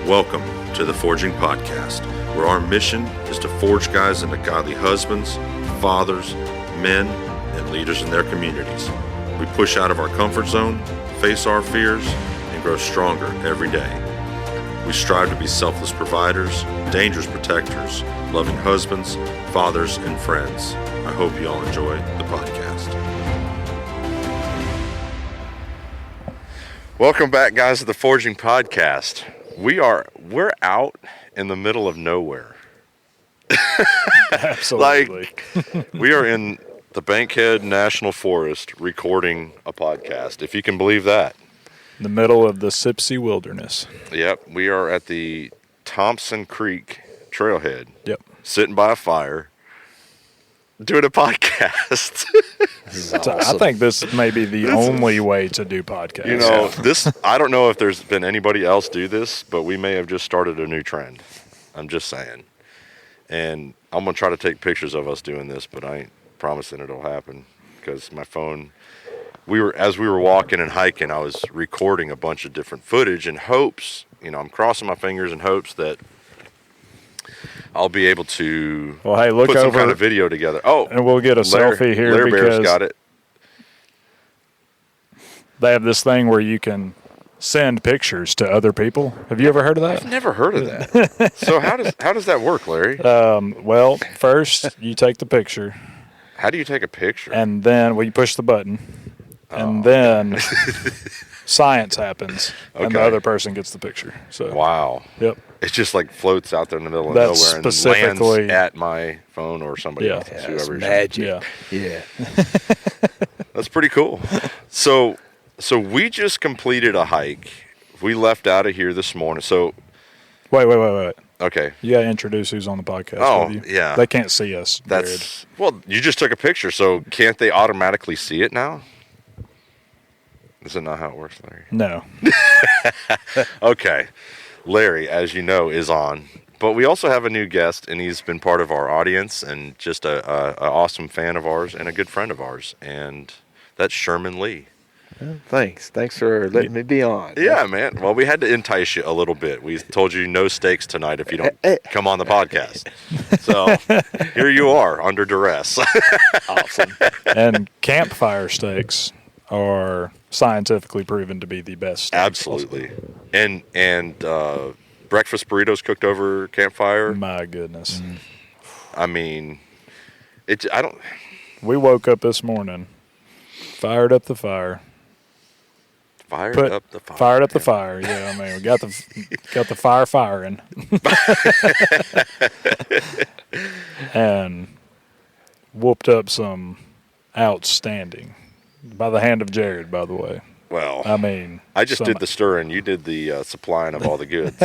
Welcome to the Forging Podcast, where our mission is to forge guys into godly husbands, fathers, men, and leaders in their communities. We push out of our comfort zone, face our fears, and grow stronger every day. We strive to be selfless providers, dangerous protectors, loving husbands, fathers, and friends. I hope you all enjoy the podcast. Welcome back, guys, to the Forging Podcast. We're out in the middle of nowhere. Absolutely. We are in the Bankhead National Forest recording a podcast, if you can believe that. In the middle of the Sipsey Wilderness. Yep, we are at the Thompson Creek Trailhead. Yep. Sitting by a fire, doing a podcast. Awesome. I think this may be the only way to do podcasts. You know, I don't know if there's been anybody else do this, but we may have just started a new trend. I'm just saying. And I'm going to try to take pictures of us doing this, but I ain't promising it'll happen because my phone, as we were walking and hiking, I was recording a bunch of different footage in hopes, I'm crossing my fingers in hopes that I'll be able to look put some over, kind of video together. Oh, and we'll get a selfie here Larry because Bear's got it. They have this thing where you can send pictures to other people. Have you ever heard of that? I've never heard of that. So how does that work, Larry? Well, first you take the picture. How do you take a picture? And then you push the button, and then science happens, and the other person gets the picture. So wow. Yep. It just like floats out there in the middle of nowhere and lands at my phone or somebody else. That's magic. Yeah. That's pretty cool. So we just completed a hike. We left out of here this morning. So wait. Okay. You got to introduce who's on the podcast. Oh, with you. yeah. They can't see us. Well, you just took a picture, so can't they automatically see it now? Is it not how it works, Larry? No. Okay. Larry, as you know, is on. But we also have a new guest, and he's been part of our audience and just a awesome fan of ours and a good friend of ours, and that's Sherman Lee. Thanks for letting me be on. Yeah, man. Well, we had to entice you a little bit. We told you no steaks tonight if you don't come on the podcast. So here you are under duress. Awesome. And campfire steaks are scientifically proven to be the best steaks. Absolutely. And breakfast burritos cooked over campfire. My goodness. I mean, We woke up this morning, fired up the fire. Fired up the fire. Yeah, I mean, we got the fire firing. And whooped up some outstanding by the hand of Jared, by the way. Well, I mean, I just did the stirring. You did the supplying of all the goods.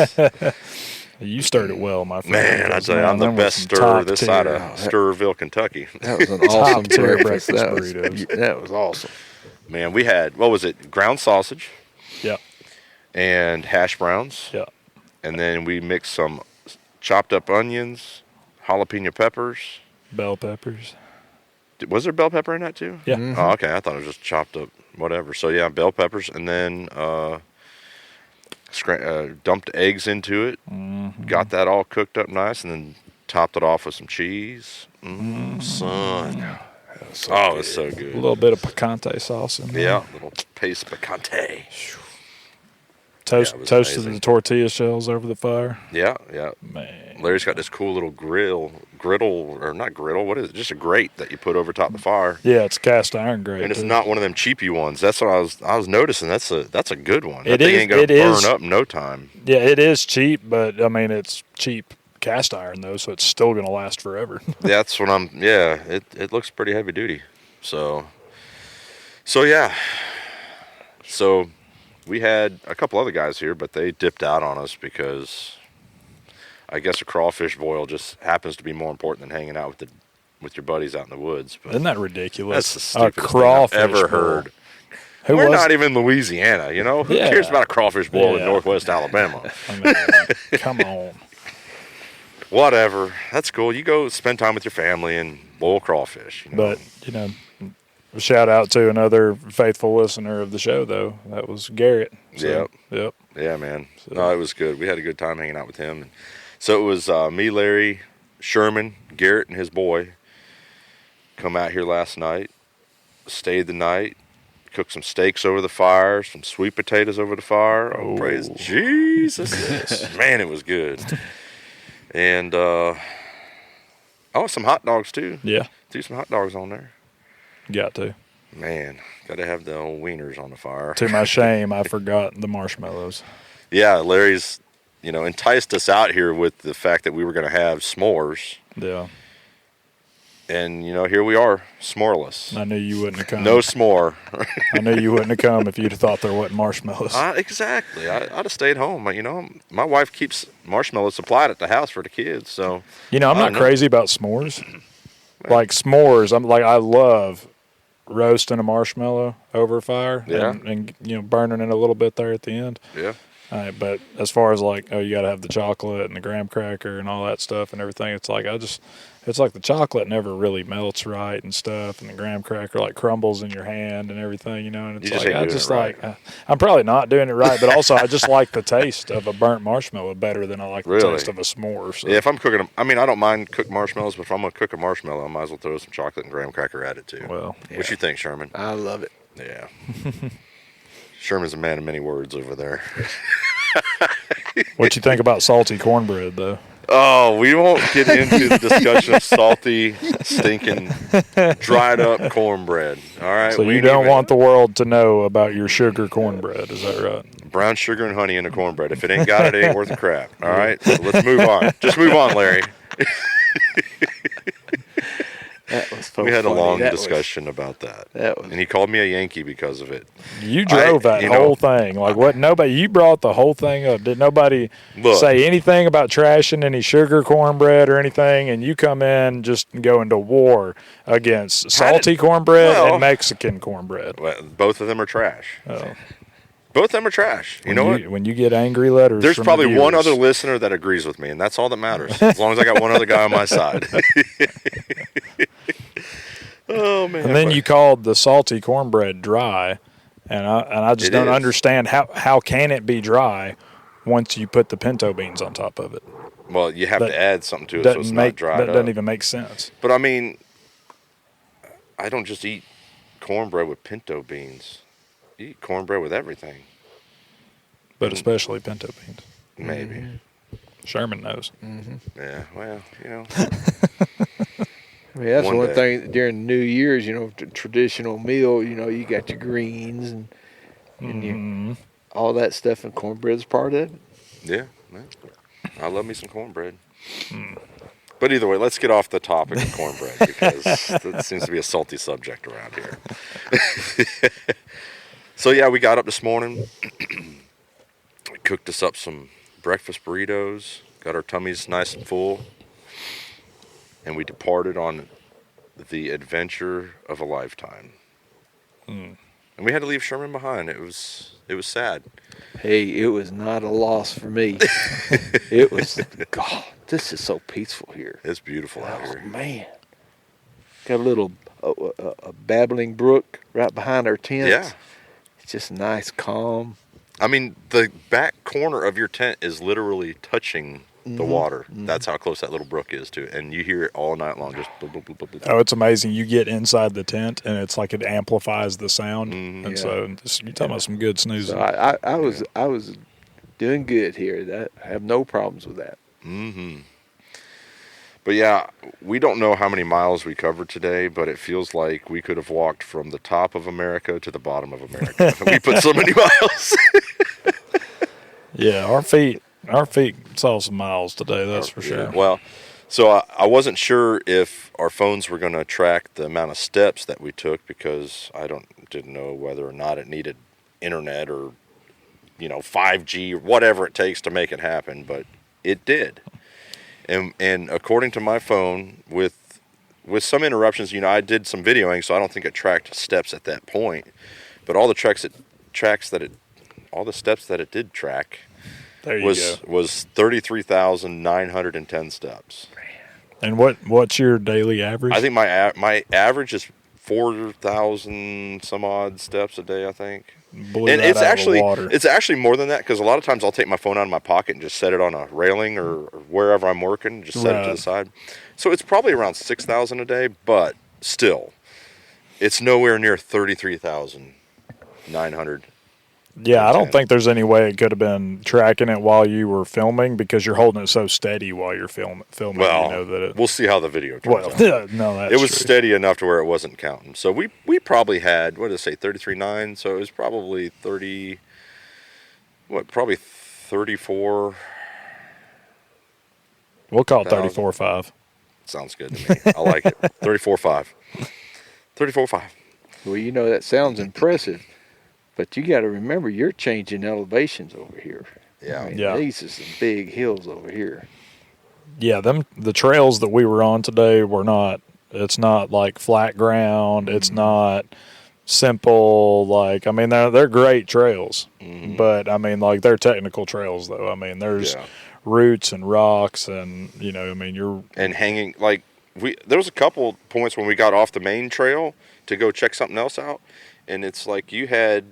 You stirred it well, my friend. Man, I tell you, I'm the best stirrer this side of Stirrville, Kentucky. That was an awesome breakfast. Burritos. That was awesome. Man, we had, what was it, ground sausage? Yeah. And hash browns. Yeah. And then we mixed some chopped up onions, jalapeno peppers. Bell peppers. Was there bell pepper in that too? Yeah. Mm-hmm. Oh, okay. I thought it was just chopped up whatever. So, yeah, bell peppers. And then dumped eggs into it. Mm-hmm. Got that all cooked up nice. And then topped it off with some cheese. Son. Oh, it's so good. A little bit of picante sauce in there. Yeah, a little paste picante. Toasted the tortilla shells over the fire. Yeah. Man. Larry's got this cool little what is it? Just a grate that you put over top of the fire. Yeah, it's cast iron grate. And it's not one of them cheapy ones. That's what I was noticing. That's a good one. That thing ain't gonna burn up in no time. Yeah, it is cheap, but I mean it's cheap cast iron though, so it's still gonna last forever. That's what it looks pretty heavy duty. So yeah. So we had a couple other guys here, but they dipped out on us because I guess a crawfish boil just happens to be more important than hanging out with your buddies out in the woods. But isn't that ridiculous? That's the stupidest thing I've ever heard. We're not even Louisiana, Who cares about a crawfish boil in Northwest Alabama? I mean, come on. Whatever. That's cool. You go spend time with your family and boil crawfish. But, shout out to another faithful listener of the show, though. That was Garrett. So, yep. Yeah, man. No, it was good. We had a good time hanging out with him. And so it was me, Larry, Sherman, Garrett, and his boy come out here last night, stayed the night, cooked some steaks over the fire, some sweet potatoes over the fire. Oh, praise Jesus. Yes. Man, it was good. And, some hot dogs, too. Yeah. Threw some hot dogs on there. Got to. Man, got to have the old wieners on the fire. To my shame, I forgot the marshmallows. Yeah, Larry's, enticed us out here with the fact that we were going to have s'mores. Yeah. And, here we are, s'moreless. I knew you wouldn't have come. No s'more. I knew you wouldn't have come if you'd have thought there wasn't marshmallows. Exactly. I'd have stayed home. My wife keeps marshmallows supplied at the house for the kids, so. I'm not crazy about s'mores. Like s'mores, I love roasting a marshmallow over a fire and burning it a little bit there at the end. Yeah. But as far as you got to have the chocolate and the graham cracker and all that stuff and everything, it's like the chocolate never really melts right and stuff, and the graham cracker crumbles in your hand and everything, and it's I'm probably not doing it right, but also I just like the taste of a burnt marshmallow better than I like the taste of a s'more. So. Yeah, if I'm cooking them, I don't mind cooked marshmallows, but if I'm going to cook a marshmallow, I might as well throw some chocolate and graham cracker at it too. Well, what you think, Sherman? I love it. Yeah. Sherman's a man of many words over there. What you think about salty cornbread, though? Oh, we won't get into the discussion of salty, stinking, dried up cornbread. All right. So you don't want the world to know about your sugar cornbread, is that right? Brown sugar and honey in the cornbread. If it ain't got it, it ain't worth a crap. All right. So let's move on. Just move on, Larry. That was so We had funny. a long discussion about that. And he called me a Yankee because of it. You drove that whole thing. You brought the whole thing up. Did nobody say anything about trashing any sugar cornbread or anything? And you come in just going to war against salty cornbread and Mexican cornbread. Well, both of them are trash. Oh. Both of them are trash. You know what? When you get angry letters, there's from probably the viewers. one other listener that agrees with me, and that's all that matters. As long as I got one other guy on my side. Oh man! And then you called the salty cornbread dry, and I just don't understand how can it be dry once you put the pinto beans on top of it. Well, you have to add something to it so it's not dried up. That doesn't even make sense. But I don't just eat cornbread with pinto beans. You eat cornbread with everything. But especially pinto beans. Maybe. Mm-hmm. Sherman knows. Mm-hmm. Yeah, well, that's one thing during New Year's, traditional meal, you got your greens and all that stuff, and cornbread's part of it. Yeah, I love me some cornbread. But either way, let's get off the topic of cornbread because that seems to be a salty subject around here. So yeah, we got up this morning, we cooked us up some breakfast burritos, got our tummies nice and full, and we departed on the adventure of a lifetime. And we had to leave Sherman behind. It was sad. Hey, it was not a loss for me. It was, God, this is so peaceful here. It's beautiful out here. Man. Got a little a babbling brook right behind our tent. Yeah. It's just nice, calm. The back corner of your tent is literally touching the water. That's how close that little brook is to it. And you hear it all night long. Just bloop, bloop, bloop, bloop, bloop. Oh, it's amazing. You get inside the tent, and it's like it amplifies the sound. And so you're talking about some good snoozing. So I was doing good here. I have no problems with that. Mm-hmm. But yeah, we don't know how many miles we covered today, but it feels like we could have walked from the top of America to the bottom of America. We put so many miles. Yeah, our feet saw some miles today, that's for sure. Well, so I wasn't sure if our phones were going to track the amount of steps that we took because I didn't know whether or not it needed internet or 5G or whatever it takes to make it happen, but it did. And according to my phone, with some interruptions, I did some videoing, so I don't think it tracked steps at that point. But all the all the steps that it did track was 33,910 steps. And what's your daily average? I think my average is 4,000 some odd steps a day, I think. Blew And that it's out of actually the water. it's actually more than that, because a lot of times I'll take my phone out of my pocket and just set it on a railing or wherever I'm working, just set it to the side. So it's probably around 6,000 a day, but still, it's nowhere near 33,900. Yeah, I don't think there's any way it could have been tracking it while you were filming, because you're holding it so steady while you're filming. Well, you know that we'll see how the video turns out. yeah, no, that's It was true. steady enough to where it wasn't counting. So we probably had, what did it say, 33.9? So it was probably 34. We'll call it 34.5. Sounds good to me. I like it. 34.5. 34.5. Well, you know, that sounds impressive, but you got to remember you're changing elevations over here. Yeah. I mean, Yeah. these are some big hills over here. Yeah, the trails that we were on today were not. It's not like flat ground. It's not simple. Like, I mean, they're great trails, but I mean, like, they're technical trails though. I mean, there's roots and rocks, and I mean, you're and hanging, like, there was a couple points when we got off the main trail to go check something else out, and it's like you had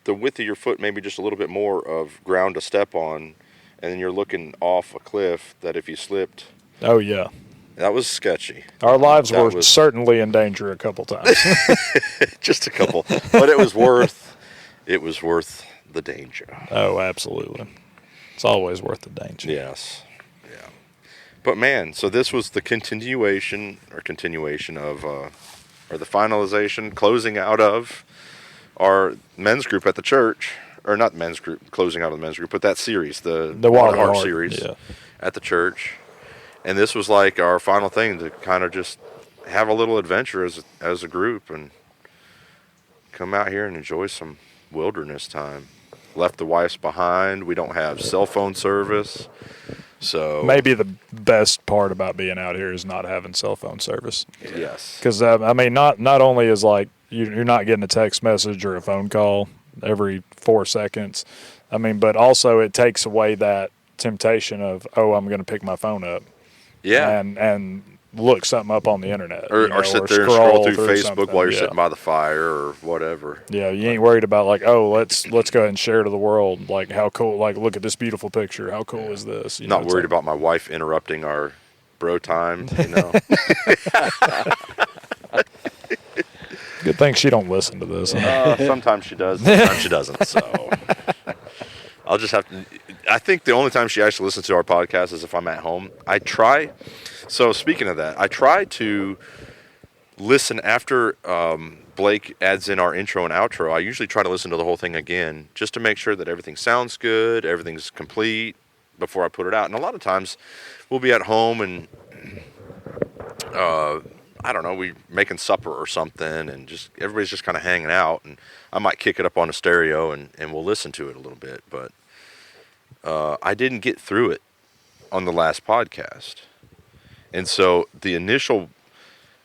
the width of your foot, maybe just a little bit more of ground to step on, and then you're looking off a cliff that if you slipped, oh yeah, that was sketchy. our lives were certainly in danger a couple times. Just a couple, but it was worth the danger. Oh, absolutely. It's always worth the danger. Yes. Yeah. But man, so this was the continuation of, or the finalization, closing out of our men's group at the church, or not men's group, closing out of the men's group, but that series, the Water Heart series at the church. And this was like our final thing, to kind of just have a little adventure as a group and come out here and enjoy some wilderness time. Left the wives behind. We don't have cell phone service. So maybe the best part about being out here is not having cell phone service. Yes. Because I mean, not only is like you're not getting a text message or a phone call every 4 seconds. I mean, but also it takes away that temptation of, oh, I'm going to pick my phone up. Yeah. And look something up on the internet. Or sit there and scroll through Facebook while you're sitting by the fire or whatever. Yeah, you ain't worried about like, oh, let's go ahead and share to the world. Like, how cool, like, look at this beautiful picture. How cool is this? Not worried about my wife interrupting our bro time, Good thing she don't listen to this. Sometimes she does, sometimes she doesn't. So I'll just have to. I think the only time she actually listens to our podcast is if I'm at home. So speaking of that, I try to listen after Blake adds in our intro and outro. I usually try to listen to the whole thing again just to make sure that everything sounds good, everything's complete before I put it out. And a lot of times we'll be at home and I don't know, we making supper or something, and just everybody's just kind of hanging out, and I might kick it up on a stereo and we'll listen to it a little bit. But I didn't get through it on the last podcast. And so the initial,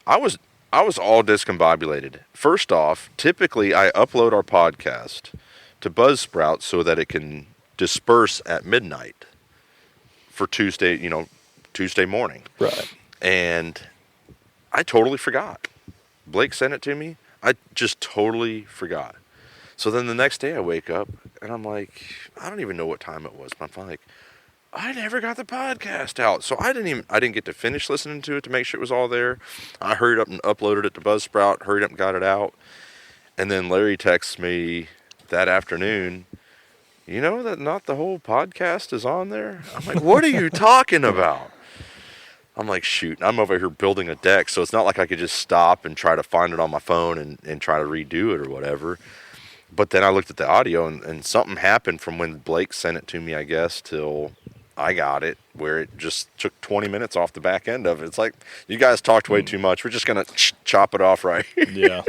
I was all discombobulated. First off, typically I upload our podcast to Buzzsprout so that it can disperse at midnight for Tuesday morning. Right. And I totally forgot. Blake sent it to me. I just totally forgot. So then the next day I wake up and I'm like, I don't even know what time it was, but I'm like, I never got the podcast out. So I didn't get to finish listening to it to make sure it was all there. I hurried up and uploaded it to Buzzsprout, hurried up and got it out. And then Larry texts me that afternoon, you know that not the whole podcast is on there? I'm like, what are you talking about? I'm like, shoot, I'm over here building a deck, so it's not like I could just stop and try to find it on my phone and try to redo it or whatever. But then I looked at the audio, and something happened from when Blake sent it to me, I guess, till I got it, where it just took 20 minutes off the back end of it. It's like, you guys talked way too much. We're just going to chop it off right here. Yeah.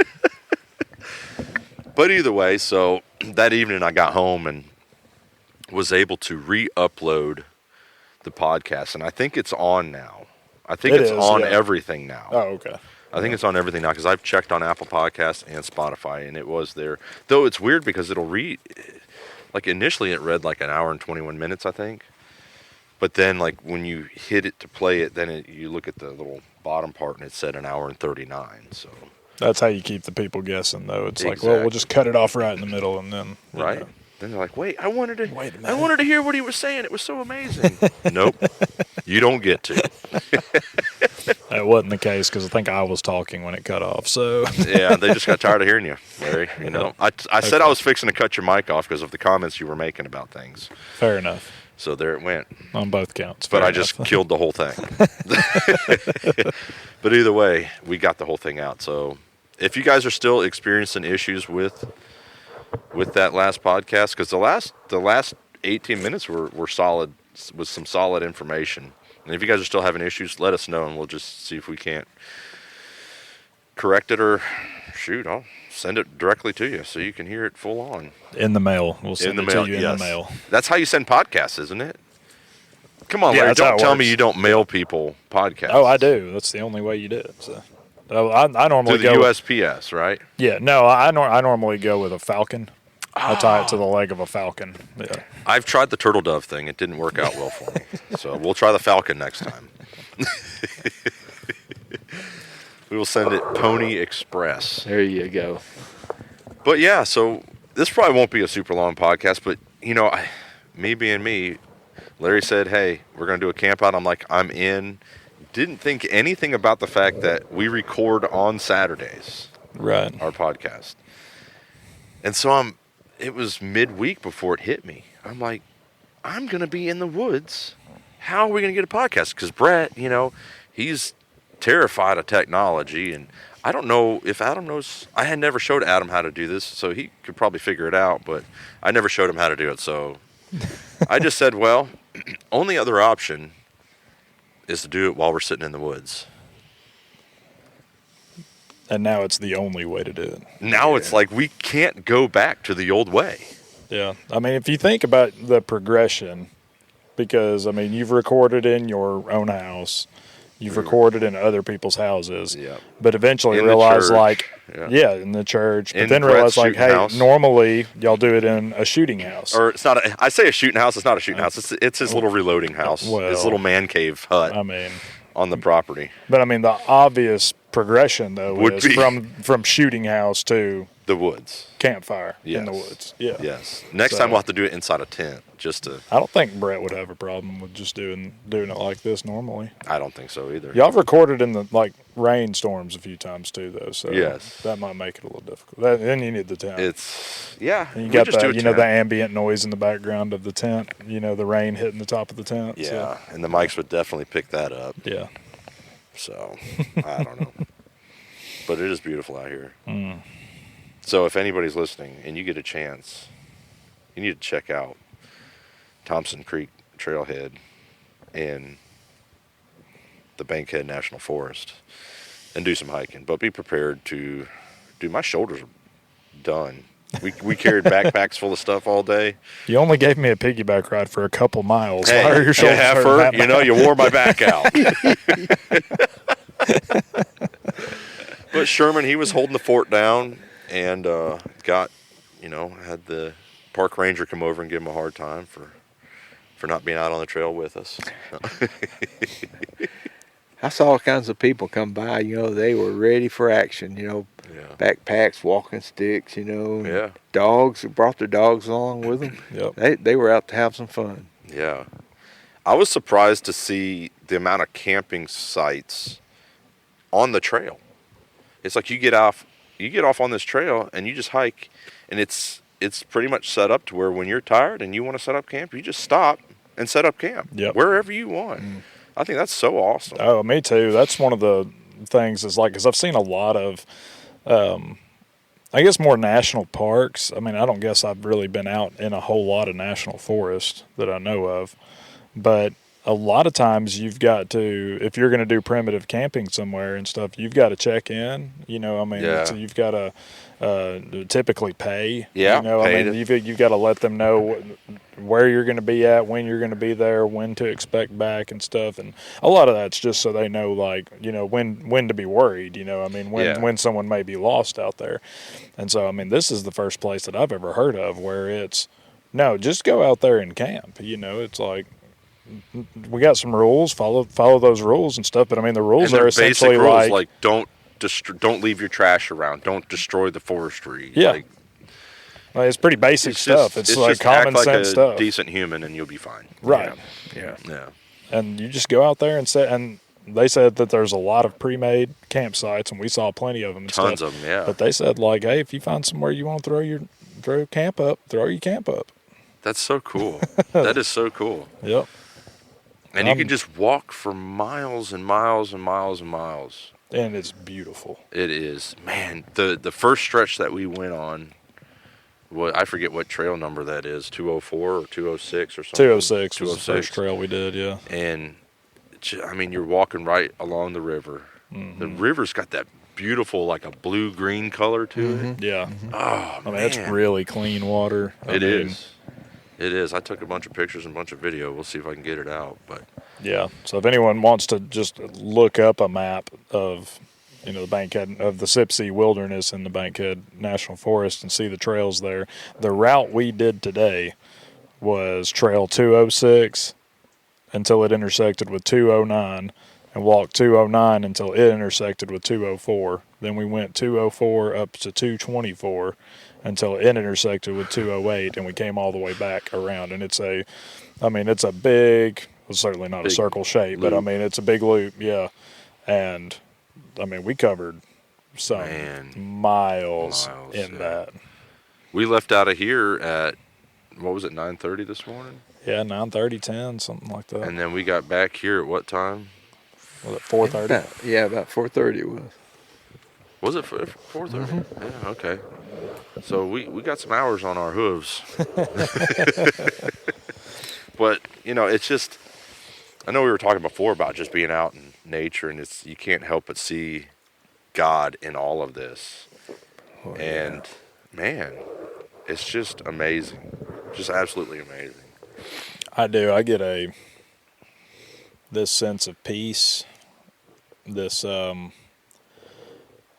But either way, so that evening I got home and was able to re-upload the podcast, and I think it's on now. I think it's on everything now. Oh, okay. I think it's on everything now because I've checked on Apple Podcasts and Spotify, and it was there. Though it's weird because it'll read, like initially it read like an hour and 21 minutes, I think. But then like when you hit it to play it, then you look at the little bottom part and it said an hour and 39. So That's how you keep the people guessing, though. It's like, well, Exactly. we'll just cut it off right in the middle, and then Right? know. Then they're like, wait, I wanted Wait a minute. to hear what he was saying. It was so amazing. Nope, you don't get to. That wasn't the case because I think I was talking when it cut off. So Yeah, they just got tired of hearing you, Larry. You know, I said I was fixing to cut your mic off because of the comments you were making about things. fair enough So there it went. on both counts. But Fair I enough. just killed the whole thing. But either way, we got the whole thing out. So if you guys are still experiencing issues with that last podcast, because the last 18 minutes were solid, with some solid information. And if you guys are still having issues, let us know, and we'll just see if we can't correct it, or shoot, I'll send it directly to you so you can hear it full on. in the mail. We'll send it to you in the mail. That's how you send podcasts, isn't it? Come on, Yeah, Larry, that's how don't it tell me works. you don't mail people podcasts. Oh, I do. That's the only way you do it. So I normally To the go. USPS, right? Yeah, no, I normally go with a falcon. I tie it to the leg of a falcon. Yeah. I've tried the turtle dove thing. It didn't work out well for me. So we'll try the falcon next time. We will send it Pony Express. There you go. But yeah, so this probably won't be a super long podcast, but you know, me being me, Larry said, hey, we're going to do a camp out. I'm like, I'm in. Didn't think anything about the fact that we record on Saturdays, Right. our podcast. And so it was midweek before it hit me. I'm like, I'm going to be in the woods. How are we going to get a podcast? Because Brett, you know, he's terrified of technology. And I don't know if Adam knows. I had never showed Adam how to do this, so he could probably figure it out. But I never showed him how to do it. So I just said, well, only other option is to do it while we're sitting in the woods. And now it's the only way to do it. Now it's like we can't go back to the old way. Yeah. I mean, if you think about the progression, because, I mean, you've recorded in your own house, you've recorded in other people's houses, Yeah. but eventually In the realize, church, like, yeah. in the church, but In then Brett's realize, like, shooting hey, house. normally y'all do it in a shooting house. Or it's not. I say a shooting house. It's not a shooting house. It's his little reloading house. Well, his little man cave hut I mean, on the property. but I mean, the obvious progression, though, Would is be- from shooting house to The woods. campfire in the Yes. woods. Yeah. Yes. Next So- time we'll have to do it inside a tent. Just to. I don't think Brett would have a problem with just doing it like this normally. I don't think so either. Y'all have recorded in the rainstorms a few times too, though. So Yes. that might make it a little difficult. Then you need the tent. It's and you we got just do the a the tent. ambient noise in the background of the tent. You know, the rain hitting the top of the tent. Yeah, So, and the mics would definitely pick that up. yeah. So I don't know, but it is beautiful out here. Mm. So if anybody's listening and you get a chance, you need to check out Thompson Creek Trailhead in the Bankhead National Forest and do some hiking. But be prepared to my shoulders are done. We carried backpacks full of stuff all day. You only gave me a piggyback ride for a couple miles. Hey, Why are your shoulders hurting heifer, that you know, bad? you wore my back out. But Sherman, he was holding the fort down and had the park ranger come over and give him a hard time for not being out on the trail with us. I saw all kinds of people come by, you know, they were ready for action, you know, Yeah. backpacks, walking sticks, you know, Yeah. dogs, brought their dogs along with them. Yep. They were out to have some fun. Yeah. I was surprised to see the amount of camping sites on the trail. It's like you get off on this trail and you just hike, and it's pretty much set up to where when you're tired and you want to set up camp, you just stop and set up camp wherever you want. I think that's so awesome. Oh, me too. That's one of the things is like, because I've seen a lot of, I guess more national parks. I mean, I don't guess I've really been out in a whole lot of national forests that I know of, but a lot of times you've got to, if you're going to do primitive camping somewhere and stuff, you've got to check in, you know, I mean, Yeah. you've got to typically pay, Yeah, you know, I pay mean, to- you've got to let them know where you're going to be at, when you're going to be there, when to expect back and stuff. And a lot of that's just so they know, like, you know, when to be worried, you know, I mean, when someone may be lost out there. And so, I mean, this is the first place that I've ever heard of where it's, no, just go out there and camp. You know, it's like, we got some rules, follow those rules and stuff. But I mean, the rules And are they're essentially basic rules like don't don't leave your trash around. Don't destroy the forestry. Yeah. Like, it's pretty basic stuff. It's like just common act like sense a stuff. decent human, and you'll be fine. Right. Yeah. Yeah. And you just go out there and set. And they said that there's a lot of pre-made campsites, and we saw plenty of them. And Tons stuff. of them. Yeah. But they said, like, hey, if you find somewhere you want to throw your camp up. That's so cool. That is so cool. Yep. And you can just walk for miles and miles and miles and miles. And it's beautiful. It is. Man, the first stretch that we went on, I forget what trail number that is, 204 or 206 or something. 206 was the first trail we did, yeah. And, I mean, you're walking right along the river. Mm-hmm. The river's got that beautiful, like a blue-green color to it. Yeah. Oh, man. It's really clean water. It is. It is. I took a bunch of pictures and a bunch of video. We'll see if I can get it out. But yeah. So if anyone wants to just look up a map of, the Bankhead of the Sipsey Wilderness in the Bankhead National Forest and see the trails there, the route we did today was Trail 206 until it intersected with 209, and walked 209 until it intersected with 204. Then we went 204 up to 224. Until it intersected with 208, and we came all the way back around. And it's a big, well, certainly not a circle shape, loop. but it's a big loop, yeah. And we covered some miles in that. We left out of here at, what was it, 9:30 this morning? Yeah, 9:30, 10, something like that. And then we got back here at what time? Was it 4:30? Yeah, about 4:30 it was. Was it 4:30? Mm-hmm. Yeah, okay. So we got some hours on our hooves. But, it's just, I know we were talking before about just being out in nature, and you can't help but see God in all of this. Oh, yeah. And, man, it's just amazing. Just absolutely amazing. I do. I get this sense of peace, this, I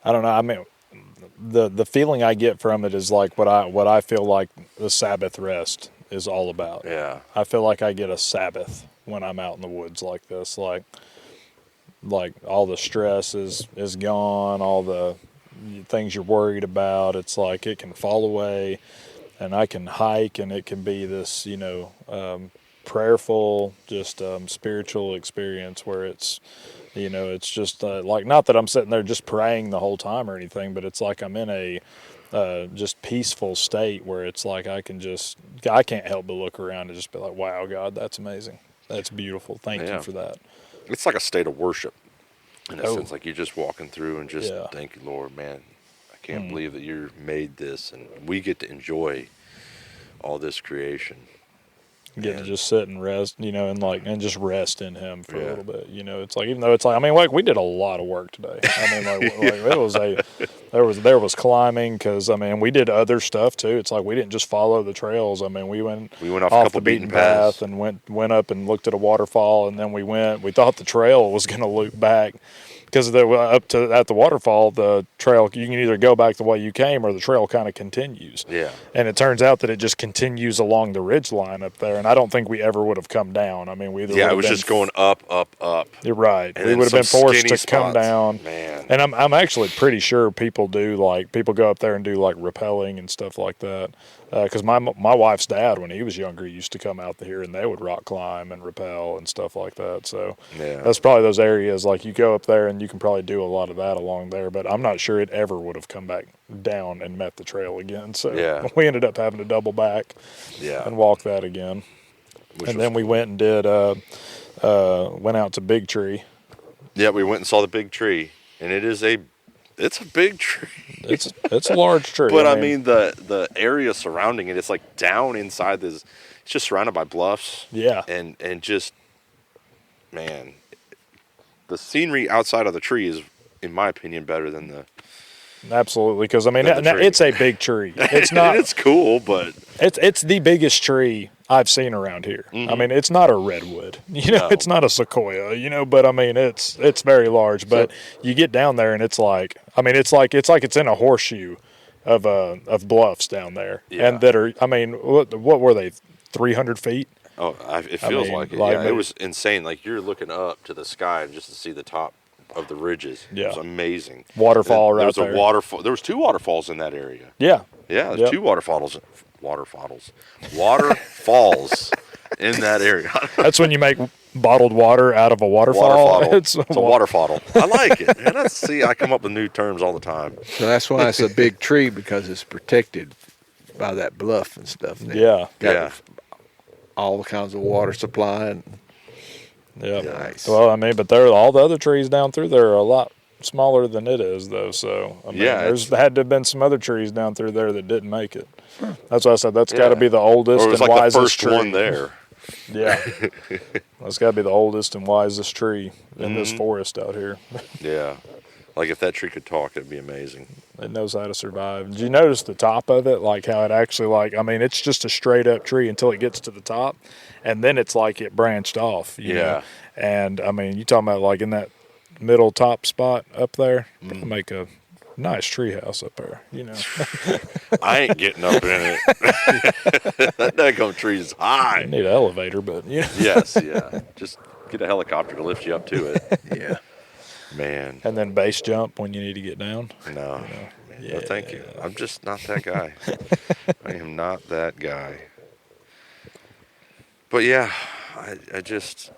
don't know, the feeling I get from it is like what I feel like the Sabbath rest is all about. Yeah. I feel like I get a Sabbath when I'm out in the woods like this. Like all the stress is gone, all the things you're worried about. It's like it can fall away, and I can hike, and it can be this, prayerful, just spiritual experience where it's, it's just like, not that I'm sitting there just praying the whole time or anything, but it's like I'm in a just peaceful state where it's like I can't help but look around and just be like, wow, God, that's amazing. That's beautiful. Thank you for that. It's like a state of worship in a sense. Like you're just walking through and just thank you, Lord, man. I can't believe that you made this, and we get to enjoy all this creation. Get to just sit and rest, and just rest in Him for a little bit. It's like, even though it's like, we did a lot of work today. It was there was climbing, because we did other stuff too. It's like we didn't just follow the trails. We went off a couple beaten path and went up and looked at a waterfall, and then we thought the trail was going to loop back. Because at the waterfall, the trail, you can either go back the way you came, or the trail kind of continues. Yeah. And it turns out that it just continues along the ridge line up there, and I don't think we ever would have come down. It was just going up, up, up. You're right. And we would have been forced to come down. Man. And I'm actually pretty sure people go up there and do like rappelling and stuff like that. Because my wife's dad, when he was younger, used to come out here, and they would rock climb and rappel and stuff like that. So that's probably those areas, like you go up there and you can probably do a lot of that along there. But I'm not sure it ever would have come back down and met the trail again. So we ended up having to double back and walk that again. And then we went and did went out to Big Tree. Yeah, we went and saw the big tree, and it's a big tree. It's a large tree. But the area surrounding it, it's like down inside this. It's just surrounded by bluffs. Yeah. And just, man, the scenery outside of the tree is, in my opinion, better than the. Absolutely, because it's a big tree. It's not. It's cool, but it's the biggest tree I've seen around here. Mm-hmm. It's not a redwood. No. It's not a sequoia. But it's very large. But you get down there, and it's like it's in a horseshoe of bluffs down there, and that are. What were they? 300 feet. Oh, it feels like it. Yeah, it was insane. Like you're looking up to the sky just to see the top of the ridges. Yeah. It was amazing. Waterfall right there. there. A waterfall. There was 2 waterfalls in that area. Yeah. Yeah, there's Yep. 2 waterfalls in that area. That's when you make bottled water out of a waterfall. It's a waterfall. I like it, man. I come up with new terms all the time. So that's why it's a big tree, because it's protected by that bluff and stuff. Yeah. Got all kinds of water supply. And Yeah. Nice. Well, I mean, but all the other trees down through there are a lot smaller than it is, though. So, I mean, there's had to have been some other trees down through there that didn't make it. That's why I said that's got to be the oldest or it was and like wisest the first tree. one there. Yeah. That's got to be the oldest and wisest tree in this forest out here. Yeah. Like if that tree could talk, it'd be amazing. It knows how to survive. Did you notice the top of it? Like how it actually, I mean, it's just a straight up tree until it gets to the top. And then it's like it branched off, you know? And I mean, you talking about like in that middle top spot up there, that'll make a nice tree house up there, you know. I ain't getting up in it. That daggone tree is high. You need an elevator, but yeah. Yes, yeah. Just get a helicopter to lift you up to it. yeah. Man. And then base jump when you need to get down. No. No, thank you. I'm just not that guy. I am not that guy. But yeah, I just,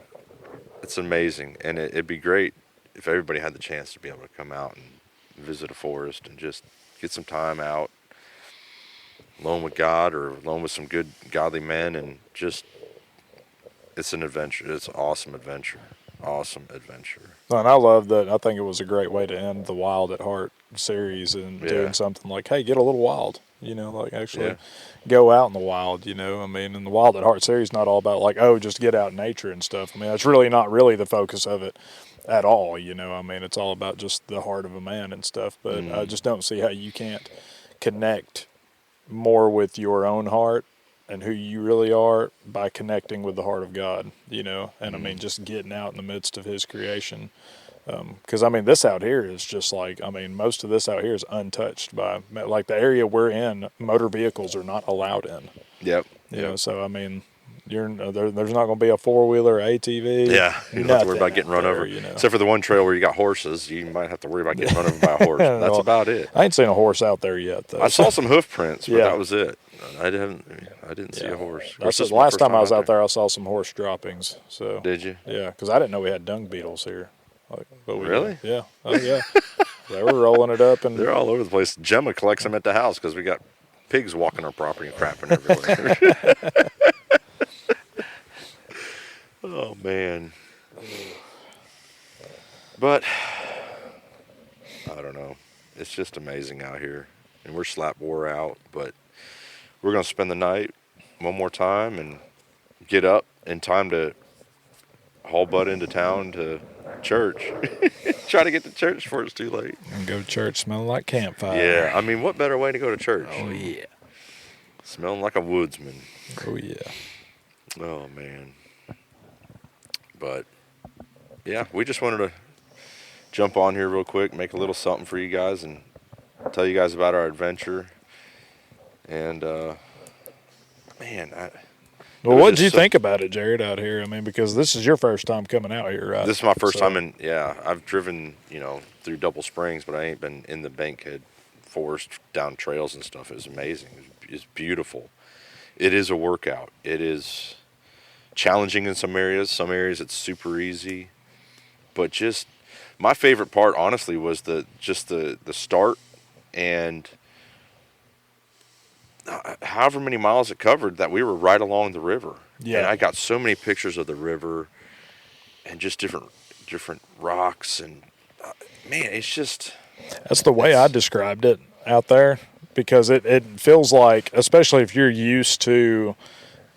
it's amazing. And it'd be great if everybody had the chance to be able to come out and visit a forest and just get some time out alone with God or alone with some good godly men, and just, it's an adventure. It's an awesome adventure. Awesome adventure. And I love that. I think it was a great way to end the Wild at Heart series and doing something like, hey, get a little wild, you know, like actually go out in the wild, you know. I mean, in the Wild at Heart series, not all about like, oh, just get out in nature and stuff. I mean, that's really not really the focus of it at all, you know. I mean, it's all about just the heart of a man and stuff, but I just don't see how you can't connect more with your own heart and who you really are by connecting with the heart of God, you know. And I mean, just getting out in the midst of his creation. Because I mean, this out here is just like, I mean, most of this out here is untouched by, like, the area we're in, motor vehicles are not allowed in. Yep. You know, so I mean, there's not going to be a 4-wheeler, ATV. Yeah, you don't have to worry about getting run there, over. you know. Except for the one trail where you got horses, you might have to worry about getting run over by a horse. That's Well, about it. I ain't seen a horse out there yet, though. I saw some hoof prints, but Yeah. that was it. I didn't see a horse. That's the last time I was out there, I saw some horse droppings. So Did you? Yeah, because I didn't know we had dung beetles here. But we Really? did. Yeah. Oh yeah. They were rolling it up, and They're all over the place. Gemma collects them at the house because we got pigs walking our property and crapping everywhere. Oh man. But I don't know. It's just amazing out here, and we're slap wore out. But we're gonna spend the night one more time and get up in time to haul butt into town to church. Try to get to church before it's too late. and go to church smelling like campfire. Yeah, I mean, what better way to go to church? Oh yeah. Smelling like a woodsman. Oh yeah. Oh man. But yeah, we just wanted to jump on here real quick, make a little something for you guys, and tell you guys about our adventure. And man, Well, what did you think about it, Jared, out here? I mean, because this is your first time coming out here, right? this is my first time in. Yeah, I've driven, through Double Springs, but I ain't been in the Bankhead Forest down trails and stuff. It was amazing. It's beautiful. It is a workout. It is challenging in some areas. Some areas it's super easy. But just my favorite part, honestly, was the start, and however many miles it covered, that we were right along the river. Yeah. And I got so many pictures of the river and just different rocks, and man, it's just, That's the way I described it out there, because it feels like, especially if you're used to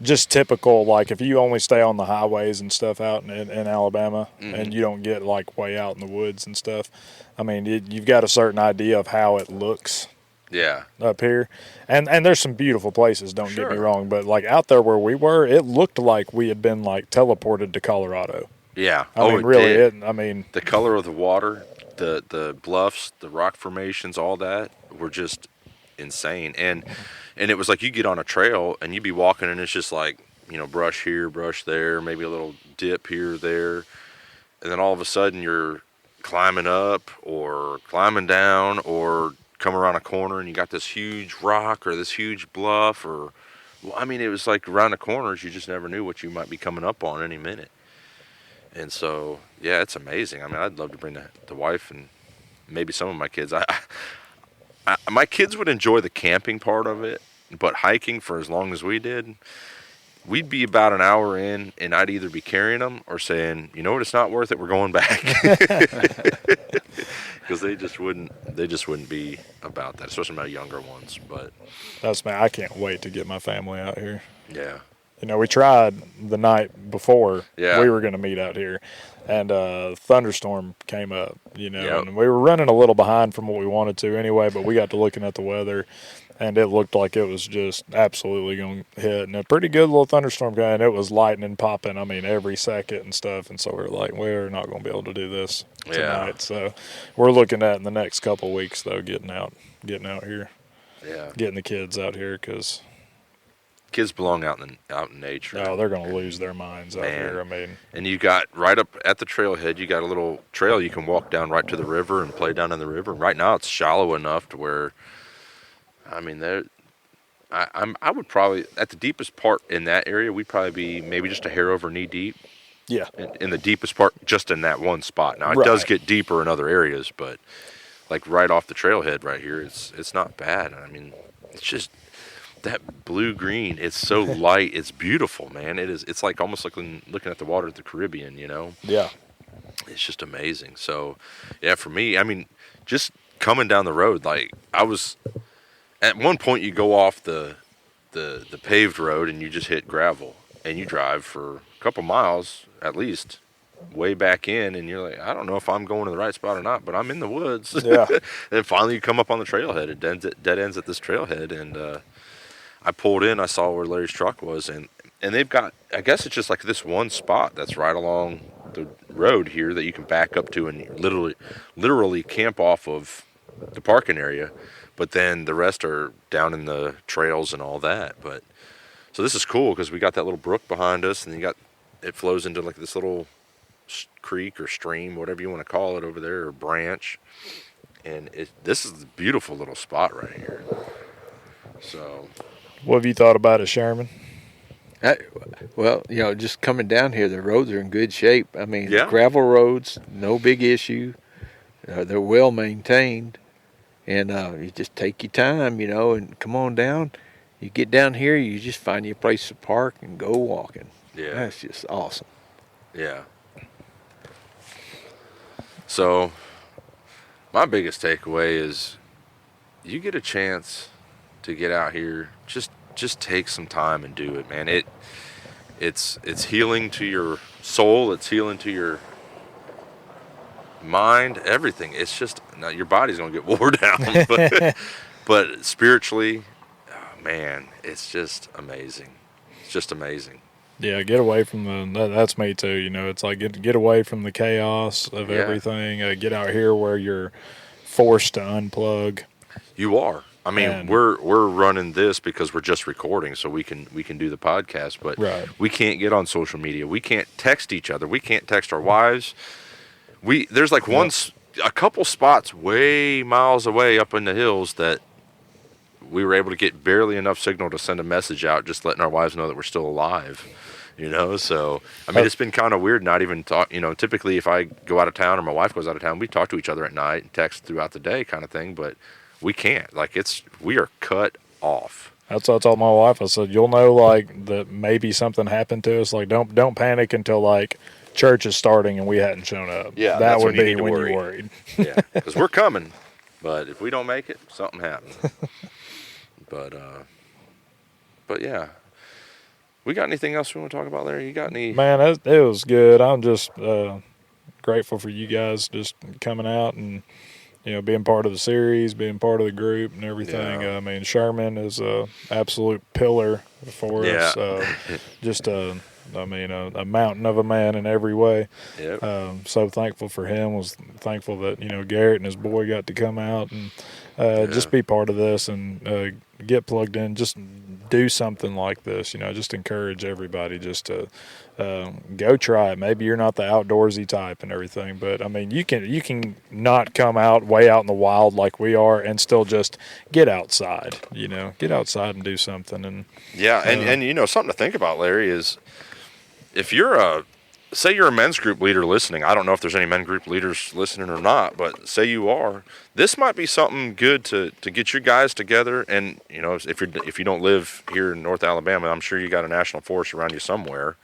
just typical, like if you only stay on the highways and stuff out in Alabama, and you don't get like way out in the woods and stuff. I mean, you've got a certain idea of how it looks yeah. up here, and there's some beautiful places, don't get me Sure. wrong, but like out there where we were, it looked like we had been like teleported to Colorado. Yeah. I mean, it really, did. I mean, The color of the water, the bluffs, the rock formations, all that were just insane. And it was like you get on a trail and you'd be walking and it's just like, brush here, brush there, maybe a little dip here, there. And then all of a sudden you're climbing up or climbing down or come around a corner and you got this huge rock or this huge bluff or, well, I mean, it was like around the corners, you just never knew what you might be coming up on any minute. And so, yeah, it's amazing. I mean, I'd love to bring the wife and maybe some of my kids. My kids would enjoy the camping part of it, but hiking for as long as we did, we'd be about an hour in, and I'd either be carrying them or saying, you know what, it's not worth it. We're going back, because they just wouldn't be about that, especially my younger ones. But That's me. I can't wait to get my family out here. yeah, You know, we tried the night before Yeah. we were going to meet out here, and thunderstorm came up, you know, Yep. and we were running a little behind from what we wanted to anyway, but we got to looking at the weather, and it looked like it was just absolutely going to hit. And a pretty good little thunderstorm guy, and it was lightning popping, I mean, every second and stuff. And so we're like, we're not going to be able to do this tonight. Yeah. So we're looking at in the next couple of weeks, though, getting out here, yeah, getting the kids out here because, kids belong out in nature. oh, they're going to lose their minds out Man. here. I mean, And you got right up at the trailhead, you got a little trail you can walk down right to the river and play down in the river. Right now, it's shallow enough to where, I mean, I would probably, at the deepest part in that area, we'd probably be maybe just a hair over knee deep. yeah. In the deepest part, just in that one spot. Now, it Right. does get deeper in other areas, but like right off the trailhead right here, it's not bad. I mean, it's just that blue green. It's so light. It's beautiful, man. It is. It's like almost looking at the water of the Caribbean. You know, Yeah. it's just amazing. So, yeah, for me, I mean, just coming down the road, like I was at one point, you go off the paved road and you just hit gravel, and you drive for a couple miles at least way back in, and you're like, I don't know if I'm going to the right spot or not, but I'm in the woods. Yeah. And finally you come up on the trailhead. It dead ends at this trailhead, and I pulled in. I saw where Larry's truck was, and they've got, I guess it's just like this one spot that's right along the road here that you can back up to and literally camp off of the parking area, but then the rest are down in the trails and all that. But so this is cool because we got that little brook behind us, and it flows into like this little creek or stream, whatever you want to call it over there, or branch. And this is a beautiful little spot right here. So, What have you thought about it, Sherman? Well, you know, just coming down here, the roads are in good shape. I mean, Yeah. gravel roads, no big issue. They're well maintained, and you just take your time, you know, and come on down. You get down here, you just find your place to park and go walking. yeah. That's just awesome. Yeah. So, my biggest takeaway is you get a chance to get out here, just take some time and do it, man. It's healing to your soul, it's healing to your mind, everything. It's just, now your body's going to get wore down, but spiritually, oh, man, it's just amazing. It's just amazing. Yeah, get away from that's me too. You know, it's like get away from the chaos of Yeah. everything. Get out here where you're forced to unplug. You are. I mean, And- we're running this because we're just recording, so we can do the podcast. But Right. we can't get on social media. We can't text each other. We can't text our wives. There's like a couple spots way miles away up in the hills that we were able to get barely enough signal to send a message out, just letting our wives know that we're still alive. You know, so I mean, it's been kind of weird not even talk. You know, typically if I go out of town or my wife goes out of town, we talk to each other at night and text throughout the day, kind of thing. But we can't. Like we are cut off. That's what I told my wife. I said, you'll know like that maybe something happened to us. Like don't panic until like church is starting and we hadn't shown up. Yeah, that that's would when you be need to when worry. you're worried. Yeah, because we're coming. But if we don't make it, something happens. But yeah. We got anything else we want to talk about, Larry? You got any? Man, it was good. I'm just grateful for you guys just coming out and, you know, being part of the series, being part of the group and everything. Yeah. I mean, Sherman is a absolute pillar for us. Yeah. Just a mountain of a man in every way. Yep. So thankful for him. Was thankful that, you know, Garrett and his boy got to come out and just be part of this and get plugged in. Just do something like this. Just encourage everybody just to go try it. Maybe you're not the outdoorsy type and everything, but I mean, you can not come out way out in the wild like we are and still just get outside. Get outside and do something. And yeah, and something to think about, Larry, is if you're say you're a men's group leader listening. I don't know if there's any men's group leaders listening or not, but say you are. This might be something good to get your guys together. And if you don't live here in North Alabama, I'm sure you got a national forest around you somewhere.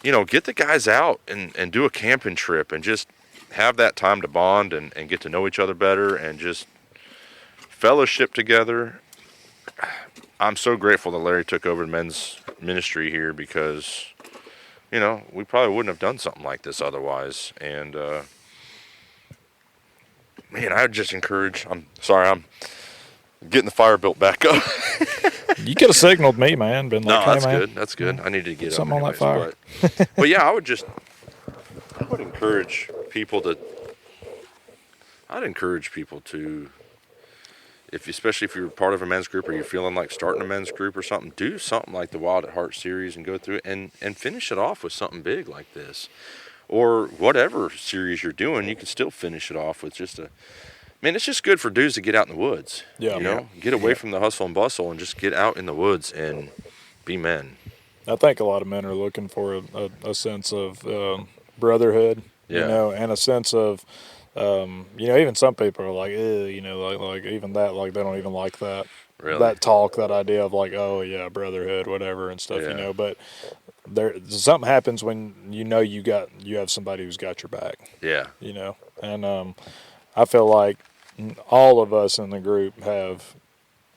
Get the guys out and do a camping trip and just have that time to bond and get to know each other better and just fellowship together. I'm so grateful that Larry took over the men's ministry here because we probably wouldn't have done something like this otherwise. And, I would just encourage, I'm getting the fire built back up. You could have signaled me, man. Been like, no, that's hey, man, good. That's good. I need to get something up on that fire. But yeah, I would encourage people to, especially if you're part of a men's group or you're feeling like starting a men's group or something, do something like the Wild at Heart series and go through it and finish it off with something big like this. Or whatever series you're doing, you can still finish it off with just it's just good for dudes to get out in the woods. Yeah. Get away from the hustle and bustle and just get out in the woods and be men. I think a lot of men are looking for a sense of brotherhood, and a sense of, even some people are like, like even that, like they don't even like that. Really? That talk, that idea of like, oh yeah, brotherhood, whatever and stuff, but something happens when you have somebody who's got your back. Yeah. And I feel like all of us in the group have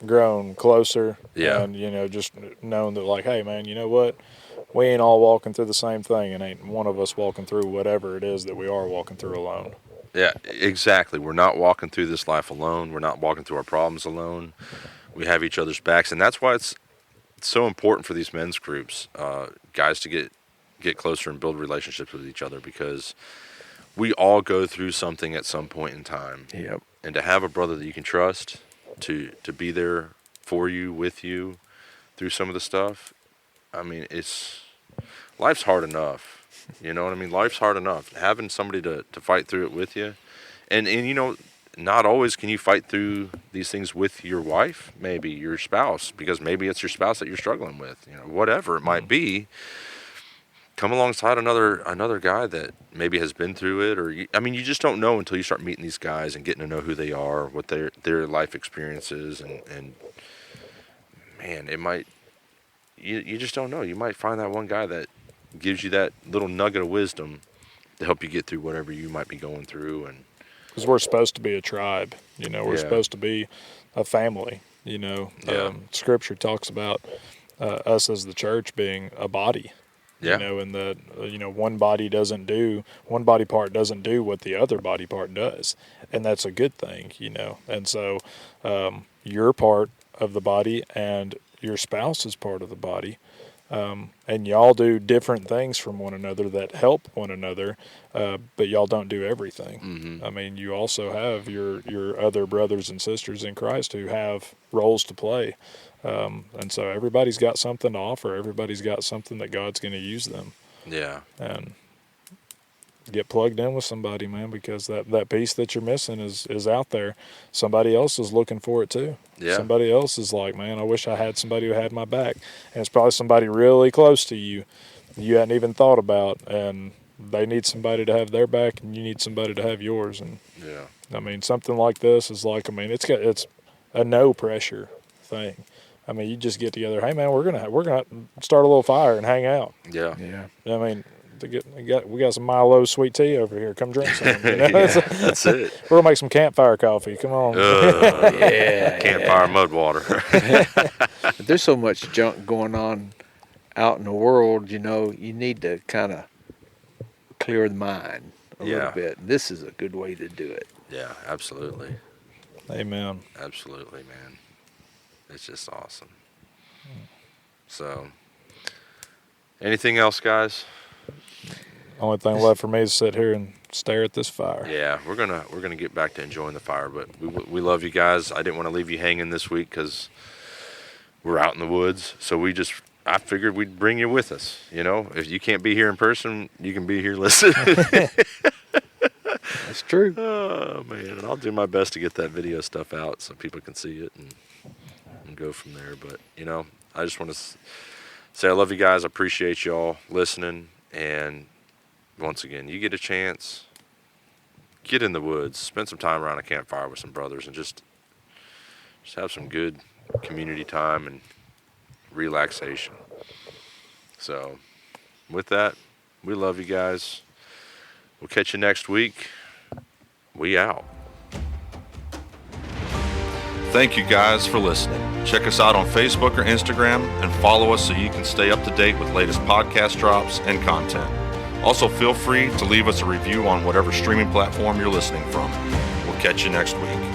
grown closer. Yeah. And just known that like, hey man, you know what? We ain't all walking through the same thing, and ain't one of us walking through whatever it is that we are walking through alone. Yeah, exactly. We're not walking through this life alone. We're not walking through our problems alone. We have each other's backs, and that's why it's so important for these men's groups, guys, to get closer and build relationships with each other, because we all go through something at some point in time. Yep. And to have a brother that you can trust to be there for you, with you, through some of the stuff, I mean, life's hard enough. You know what I mean? Life's hard enough. Having somebody to fight through it with you. And not always can you fight through these things with your wife, maybe your spouse, because maybe it's your spouse that you're struggling with, whatever it might be. Come alongside another guy that maybe has been through it, or you just don't know until you start meeting these guys and getting to know who they are, what their life experiences, and man, it might, you just don't know. You might find that one guy that gives you that little nugget of wisdom to help you get through whatever you might be going through. And because we're supposed to be a tribe, we're supposed to be a family. Scripture talks about us as the church being a body. Yeah. And that one body part doesn't do what the other body part does, and that's a good thing. And so you're part of the body, and your spouse is part of the body. And y'all do different things from one another that help one another, but y'all don't do everything. Mm-hmm. I mean, you also have your other brothers and sisters in Christ who have roles to play. And so everybody's got something to offer. Everybody's got something that God's going to use them. Yeah. And get plugged in with somebody, man, because that piece that you're missing is out there. Somebody else is looking for it too. Yeah. Somebody else is like, man, I wish I had somebody who had my back. And it's probably somebody really close to you hadn't even thought about, and they need somebody to have their back, and you need somebody to have yours. And yeah, I mean, something like this is like, it's a no pressure thing. I mean, you just get together. Hey, man, we're gonna start a little fire and hang out. Yeah. I mean, we got some Milo sweet tea over here. Come drink some. That's it. We're gonna make some campfire coffee. Come on. Campfire mud water. There's so much junk going on out in the world. You need to kind of clear the mind a little bit. And this is a good way to do it. Yeah, absolutely. Amen. Absolutely, man. It's just awesome. So, anything else, guys? Only thing left for me is to sit here and stare at this fire. Yeah, we're gonna get back to enjoying the fire, but we love you guys. I didn't want to leave you hanging this week because we're out in the woods. So I figured we'd bring you with us. You know, if you can't be here in person, you can be here listening. That's true. Oh man, and I'll do my best to get that video stuff out so people can see it and go from there. But you know, I just want to say I love you guys. I appreciate y'all listening. And once again, you get a chance, get in the woods, spend some time around a campfire with some brothers, and just have some good community time and relaxation. So with that, we love you guys. We'll catch you next week. We out. Thank you guys for listening. Check us out on Facebook or Instagram and follow us so you can stay up to date with latest podcast drops and content. Also, feel free to leave us a review on whatever streaming platform you're listening from. We'll catch you next week.